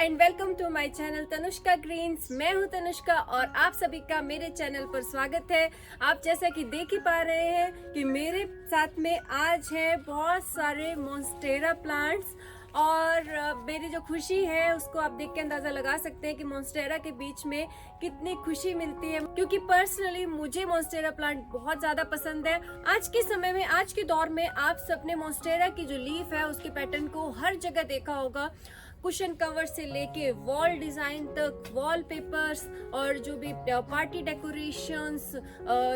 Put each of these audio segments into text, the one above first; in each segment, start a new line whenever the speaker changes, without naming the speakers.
And welcome to my channel Tanushka greens. मैं हूं तनुष्का और आप सभी का मेरे चैनल पर स्वागत है। आप जैसा कि देख ही पा रहे हैं कि मेरे साथ में आज है बहुत सारे मॉन्स्टेरा प्लांट्स और मेरी जो खुशी है उसको आप देख के अंदाजा लगा सकते हैं कि मॉन्स्टेरा के बीच में कितनी खुशी मिलती है, क्योंकि पर्सनली मुझे मॉन्स्टेरा प्लांट बहुत ज्यादा पसंद है। आज के समय में, आज के दौर में आप सबने मॉन्स्टेरा की जो लीफ है उसके पैटर्न को हर जगह देखा होगा। कुशन कवर से लेके वॉल डिजाइन तक, वॉल पेपर्स और जो भी party decorations,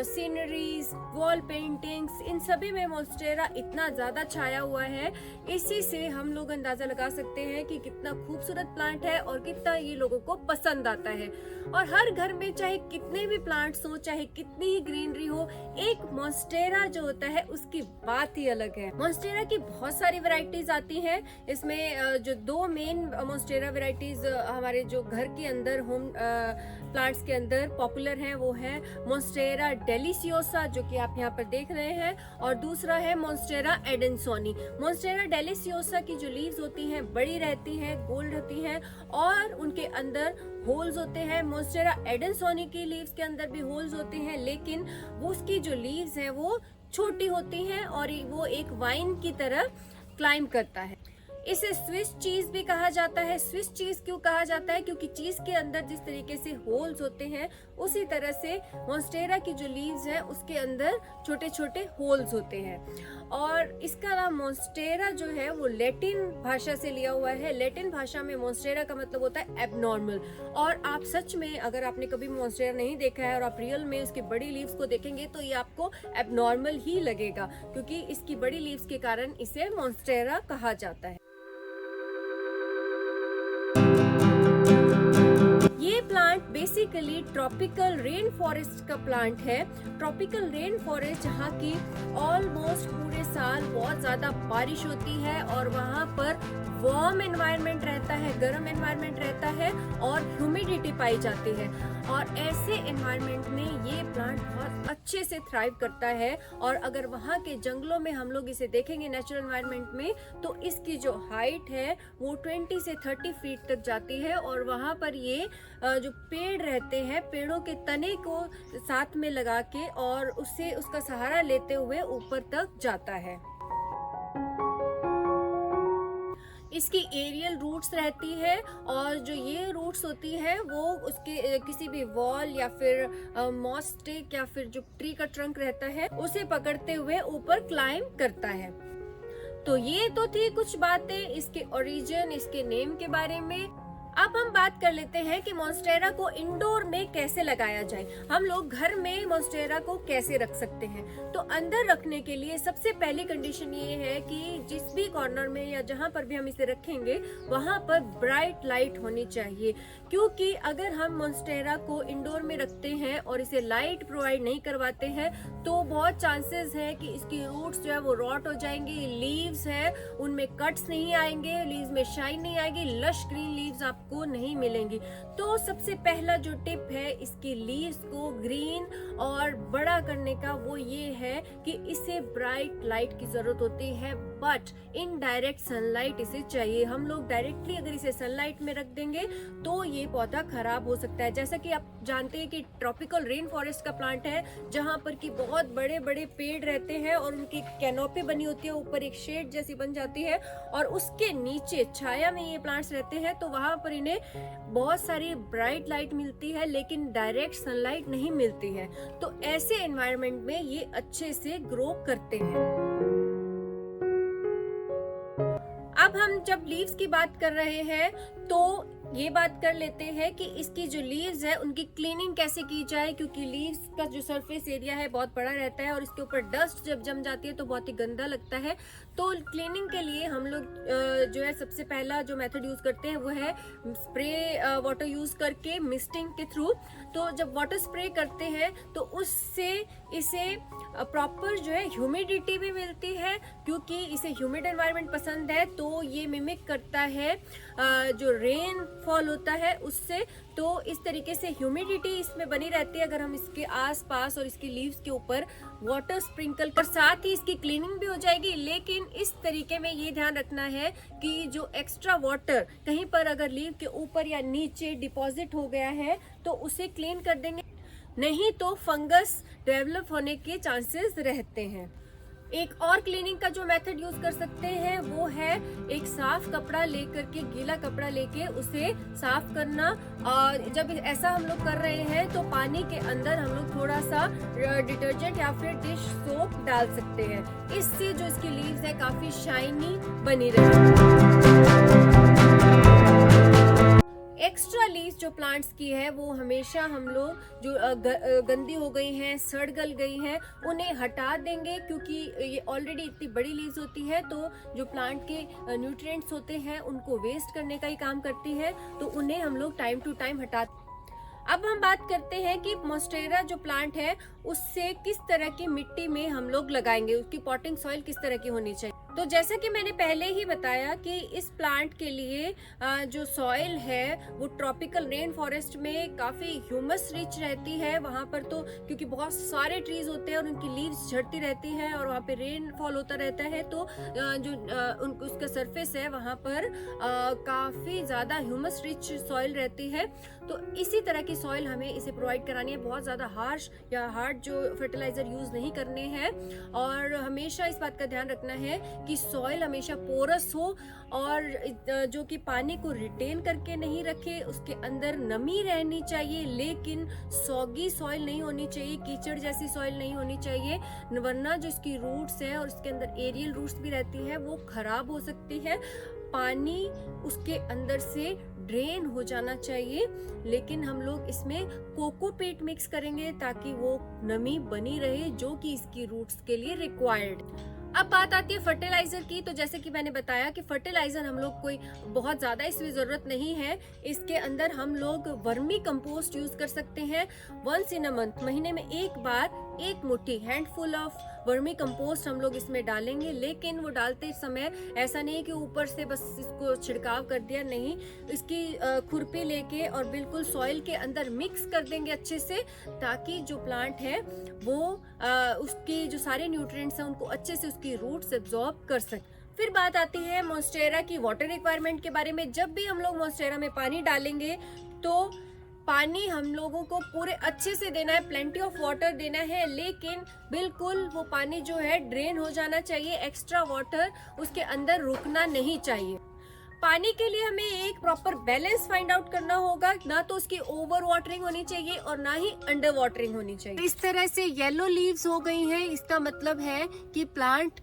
sceneries, wall paintings, इन सभी में मॉन्स्टेरा इतना ज्यादा छाया हुआ है। इसी से हम लोग अंदाजा लगा सकते हैं कि कितना खूबसूरत प्लांट है और कितना ये लोगों को पसंद आता है। और हर घर में चाहे कितने भी प्लांट्स हो, चाहे कितनी ही ग्रीनरी हो, एक मॉन्स्टेरा जो होता है उसकी बात ही अलग है। मॉन्स्टेरा की बहुत सारी वैरायटीज आती हैं। इसमें जो दो मेन मॉन्स्टेरा वैरायटीज हमारे जो घर के अंदर होम प्लांट्स के अंदर पॉपुलर हैं वो है मॉन्स्टेरा डेलिसियोसा, जो कि आप यहाँ पर देख रहे हैं, और दूसरा है मॉन्स्टेरा एडेंसोनी। मॉन्स्टेरा डेलिसियोसा की जो लीव्स होती हैं बड़ी रहती हैं, गोल होती हैं और उनके अंदर होल्स होते हैं। मॉन्स्टेरा एडेंसोनी की लीव्स के अंदर भी होल्स होते हैं, लेकिन वो उसकी जो लीव्स हैं वो छोटी होती हैं और वो एक वाइन की तरह क्लाइंब करता है। इसे स्विस चीज भी कहा जाता है। स्विस चीज क्यों कहा जाता है? क्योंकि चीज के अंदर जिस तरीके से होल्स होते हैं उसी तरह से मॉन्स्टेरा की जो लीव्स हैं उसके अंदर छोटे छोटे होल्स होते हैं। और इसका नाम मॉन्स्टेरा जो है वो लैटिन भाषा से लिया हुआ है। लैटिन भाषा में मॉन्स्टेरा का मतलब होता है एबनॉर्मल। और आप सच में, अगर आपने कभी मॉन्स्टेरा नहीं देखा है और आप रियल में उसकी बड़ी लीव्स को देखेंगे तो ये आपको एबनॉर्मल ही लगेगा, क्योंकि इसकी बड़ी लीव्स के कारण इसे मॉन्स्टेरा कहा जाता है। ये plant basically tropical rain forest का प्लांट है। ट्रॉपिकल रेन फॉरेस्ट जहाँ की ऑलमोस्ट पूरे साल बहुत ज्यादा बारिश होती है और वहाँ पर वार्म एनवायरनमेंट रहता है, गर्म एनवायरनमेंट रहता है और ह्यूमिडिटी पाई जाती है। और ऐसे एनवायरनमेंट में ये प्लांट बहुत अच्छे से थ्राइव करता है। और अगर वहाँ के जंगलों में हम लोग इसे देखेंगे नेचुरल एनवायरनमेंट में, तो इसकी जो हाइट है वो 20 से 30 फीट तक जाती है। और वहाँ पर ये जो पेड़ रहते हैं, पेड़ों के तने को साथ में लगा के और उससे उसका सहारा लेते हुए ऊपर तक जाता है। इसकी एरियल रूट्स रहती है और जो ये रूट्स होती है वो उसके किसी भी वॉल या फिर मॉस स्टिक या फिर जो ट्री का ट्रंक रहता है उसे पकड़ते हुए ऊपर क्लाइंब करता है। तो ये तो थी कुछ बातें इसके ओरिजिन, इसके नेम के बारे में। अब हम बात कर लेते हैं कि मॉन्स्टेरा को इंडोर में कैसे लगाया जाए। हम लोग घर में मॉन्स्टेरा को कैसे रख सकते हैं? तो अंदर रखने के लिए सबसे पहली कंडीशन ये है कि जिस भी कॉर्नर में या जहां पर भी हम इसे रखेंगे वहां पर ब्राइट लाइट होनी चाहिए, क्योंकि अगर हम मॉन्स्टेरा को इंडोर में रखते हैं और इसे लाइट प्रोवाइड नहीं करवाते हैं तो बहुत चांसेस है कि इसकी रूट्स जो है वो रॉट हो जाएंगी। लीव्स है उनमें कट्स नहीं आएंगे, लीव्स में शाइन नहीं आएगी, लश ग्रीन लीव्स को नहीं मिलेंगी। तो सबसे पहला जो टिप है इसकी लीव्स को ग्रीन और बड़ा करने का वो ये है कि इसे ब्राइट लाइट की जरूरत होती है, बट इनडायरेक्ट सनलाइट इसे चाहिए। हम लोग डायरेक्टली अगर इसे सनलाइट में रख देंगे तो ये पौधा खराब हो सकता है। जैसा कि आप जानते हैं कि ट्रॉपिकल रेन फॉरेस्ट का प्लांट है जहां पर कि बहुत बड़े बड़े पेड़ रहते हैं और उनकी कैनोपी बनी होती है, ऊपर एक शेड जैसी बन जाती है और उसके नीचे छाया में ये प्लांट्स रहते हैं। तो वहां पर इन्हें बहुत सारी ब्राइट लाइट मिलती है लेकिन डायरेक्ट सनलाइट नहीं मिलती है। तो ऐसे एनवायरनमेंट में ये अच्छे से ग्रो करते हैं। अब हम जब लीव्स की बात कर रहे हैं तो ये बात कर लेते हैं कि इसकी जो लीव्स है उनकी क्लीनिंग कैसे की जाए, क्योंकि लीव्स का जो सरफेस एरिया है बहुत बड़ा रहता है और इसके ऊपर डस्ट जब जम जाती है तो बहुत ही गंदा लगता है। तो क्लीनिंग के लिए हम लोग जो है सबसे पहला जो मेथड यूज करते हैं वो है स्प्रे वाटर यूज करके मिस्टिंग के थ्रू। तो जब वाटर स्प्रे करते हैं तो उससे इसे प्रॉपर जो है ह्यूमिडिटी भी मिलती है, क्योंकि इसे ह्यूमिड एनवायरनमेंट पसंद है। तो ये मिमिक करता है जो रेन फॉल होता है उससे। तो इस तरीके से ह्यूमिडिटी इसमें बनी रहती है अगर हम इसके आसपास और इसकी लीव्स के ऊपर वाटर स्प्रिंकल कर, साथ ही इसकी क्लीनिंग भी हो जाएगी। लेकिन इस तरीके में ये ध्यान रखना है कि जो एक्स्ट्रा वाटर कहीं पर अगर लीव के ऊपर या नीचे डिपॉजिट हो गया है तो उसे क्लीन कर देंगे, नहीं तो फंगस डेवलप होने के चांसेस रहते हैं। एक और क्लीनिंग का जो मेथड यूज कर सकते हैं वो है एक साफ कपड़ा लेकर के, गीला कपड़ा लेके उसे साफ करना। और जब ऐसा हम लोग कर रहे हैं तो पानी के अंदर हम लोग थोड़ा सा डिटर्जेंट या फिर डिश सोप डाल सकते हैं, इससे जो इसकी लीव्स है काफी शाइनी बनी रहेगी। एक्स्ट्रा लीव्स जो प्लांट्स की है वो हमेशा हम लोग जो गंदी हो गई हैं, सड़ गल गई हैं, उन्हें हटा देंगे, क्योंकि ये ऑलरेडी इतनी बड़ी लीव्स होती है तो जो प्लांट के न्यूट्रिएंट्स होते हैं उनको वेस्ट करने का ही काम करती है, तो उन्हें हम लोग टाइम टू टाइम हटा। अब हम बात करते हैं कि मोन्स्टेरा जो प्लांट है उससे किस तरह की मिट्टी में हम लोग लगाएंगे, उसकी पॉटिंग सॉइल किस तरह की होनी चाहिए। तो जैसा कि मैंने पहले ही बताया कि इस प्लांट के लिए जो सॉइल है वो ट्रॉपिकल रेन फॉरेस्ट में काफ़ी ह्यूमस रिच रहती है। वहाँ पर तो क्योंकि बहुत सारे ट्रीज होते हैं और उनकी लीव्स झड़ती रहती हैं और वहाँ पे रेन फॉल होता रहता है, तो जो उसका सरफेस है वहाँ पर काफ़ी ज़्यादा ह्यूमस रिच सॉइल रहती है। तो इसी तरह की सॉइल हमें इसे प्रोवाइड करानी है। बहुत ज़्यादा हार्श या हार्ड जो फर्टिलाइजर यूज़ नहीं करने हैं, और हमेशा इस बात का ध्यान रखना है कि सॉइल हमेशा पोरस हो और जो कि पानी को रिटेन करके नहीं रखे, उसके अंदर नमी रहनी चाहिए, लेकिन सॉगी सॉइल नहीं होनी चाहिए, कीचड़ जैसी सॉइल नहीं होनी चाहिए, वरना जो इसकी रूट्स हैं और इसके अंदर एरियल रूट्स भी रहती है वो खराब हो सकती है। पानी उसके अंदर से ड्रेन हो जाना चाहिए, लेकिन हम लोग इसमें कोकोपीट मिक्स करेंगे ताकि वो नमी बनी रहे जो कि इसकी रूट्स के लिए रिक्वायर्ड। अब बात आती है फर्टिलाइजर की। तो जैसे कि मैंने बताया कि फर्टिलाइजर हम लोग कोई बहुत ज्यादा इसमें जरूरत नहीं है। इसके अंदर हम लोग वर्मी कंपोस्ट यूज कर सकते हैं। वंस इन अ मंथ, महीने में एक बार एक मुट्ठी, हैंडफुल ऑफ वर्मी कंपोस्ट हम लोग इसमें डालेंगे। लेकिन वो डालते समय ऐसा नहीं कि ऊपर से बस इसको छिड़काव कर दिया, नहीं, इसकी खुरपी लेके और बिल्कुल सॉइल के अंदर मिक्स कर देंगे अच्छे से, ताकि जो प्लांट है वो उसकी जो सारे न्यूट्रिएंट्स हैं उनको अच्छे से उसकी रूट्स एब्जॉर्ब कर सके। फिर बात आती है मोन्स्टेरा की वाटर रिक्वायरमेंट के बारे में। जब भी हम लोग मोन्स्टेरा में पानी डालेंगे तो पानी हम लोगों को पूरे अच्छे से देना है, प्लेंटी ऑफ वाटर देना है, लेकिन बिल्कुल वो पानी जो है ड्रेन हो जाना चाहिए। एक्स्ट्रा वाटर उसके अंदर रुकना नहीं चाहिए। पानी के लिए हमें एक प्रॉपर बैलेंस फाइंड आउट करना होगा, ना तो उसकी ओवर वाटरिंग होनी चाहिए और ना ही अंडर वाटरिंग होनी चाहिए। इस तरह से येलो लीव्स हो गई हैं, इसका मतलब है कि प्लांट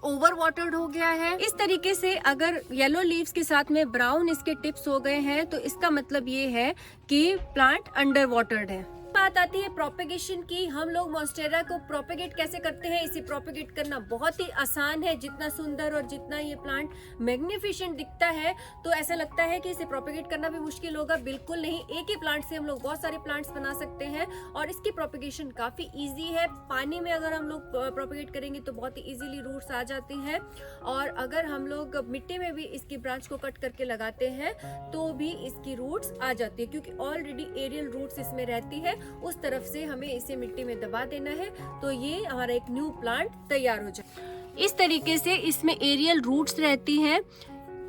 ओवर वाटर्ड हो गया है। इस तरीके से अगर येलो लीव्स के साथ में ब्राउन इसके टिप्स हो गए हैं तो इसका मतलब ये है कि प्लांट अंडर वाटर्ड है। बात आती है प्रोपेगेशन की। हम लोग मोन्स्टेरा को प्रोपेगेट कैसे करते हैं। इसे प्रोपेगेट करना बहुत ही आसान है। जितना सुंदर और जितना ये प्लांट मैग्निफिसेंट दिखता है तो ऐसा लगता है कि इसे प्रोपेगेट करना भी मुश्किल होगा। बिल्कुल नहीं, एक ही प्लांट से हम लोग बहुत सारे प्लांट्स बना सकते हैं और इसकी प्रोपेगेशन काफी ईजी है। पानी में अगर हम लोग प्रोपेगेट करेंगे तो बहुत ही ईजिली रूट्स आ जाती हैं, और अगर हम लोग मिट्टी में भी इसकी ब्रांच को कट करके लगाते हैं तो भी इसकी रूट्स आ जाती है, क्योंकि ऑलरेडी एरियल रूट्स इसमें रहती है। उस तरफ से हमें इसे मिट्टी में दबा देना है तो ये हमारा एक न्यू प्लांट तैयार हो जाए। इस तरीके से इसमें एरियल रूट्स रहती हैं।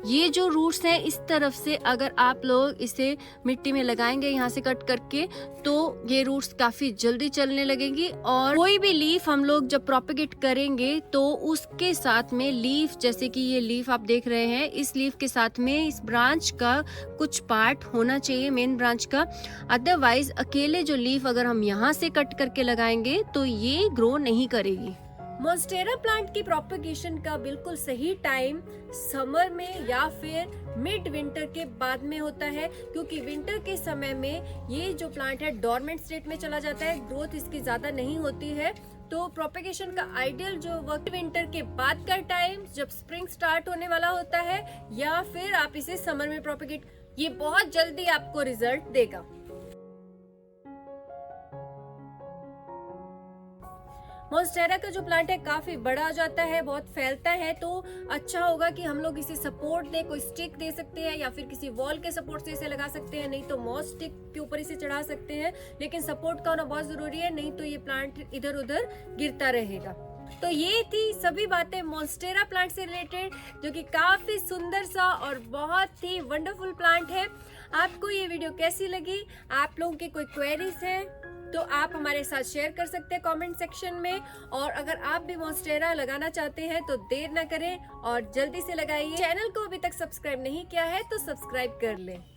ये जो रूट्स हैं इस तरफ से अगर आप लोग इसे मिट्टी में लगाएंगे यहाँ से कट करके तो ये रूट्स काफी जल्दी चलने लगेंगी। और कोई भी लीफ हम लोग जब प्रोपेगेट करेंगे तो उसके साथ में लीफ, जैसे कि ये लीफ आप देख रहे हैं, इस लीफ के साथ में इस ब्रांच का कुछ पार्ट होना चाहिए मेन ब्रांच का। अदरवाइज अकेले जो लीफ अगर हम यहाँ से कट करके लगाएंगे तो ये ग्रो नहीं करेगी। मोन्स्टेरा प्लांट की प्रोपेगेशन का बिल्कुल सही टाइम समर में या फिर मिड विंटर के बाद में होता है, क्योंकि विंटर के समय में ये जो प्लांट है डोरमेंट स्टेट में चला जाता है, ग्रोथ इसकी ज्यादा नहीं होती है। तो प्रोपेगेशन का आइडियल जो वक्त विंटर के बाद का टाइम, जब स्प्रिंग स्टार्ट होने वाला होता है, या फिर आप इसे समर में प्रोपेगेट, ये बहुत जल्दी आपको रिजल्ट देगा। मोन्स्टेरा का जो प्लांट है काफी बड़ा हो जाता है, बहुत फैलता है, तो अच्छा होगा कि हम लोग इसे सपोर्ट दे, कोई स्टिक दे सकते हैं या फिर किसी वॉल के सपोर्ट से इसे लगा सकते हैं, नहीं तो मॉस स्टिक के ऊपर इसे चढ़ा सकते हैं, लेकिन सपोर्ट का होना बहुत जरूरी है, नहीं तो ये प्लांट इधर उधर गिरता रहेगा। तो ये थी सभी बातें मोन्स्टेरा प्लांट से रिलेटेड, जो कि काफी सुंदर सा और बहुत ही वंडरफुल प्लांट है। आपको ये वीडियो कैसी लगी? आप लोगों के कोई क्वेरीज है तो आप हमारे साथ शेयर कर सकते हैं कमेंट सेक्शन में, और अगर आप भी मोन्स्टेरा लगाना चाहते हैं तो देर ना करें और जल्दी से लगाइए। चैनल को अभी तक सब्सक्राइब नहीं किया है तो सब्सक्राइब कर लें।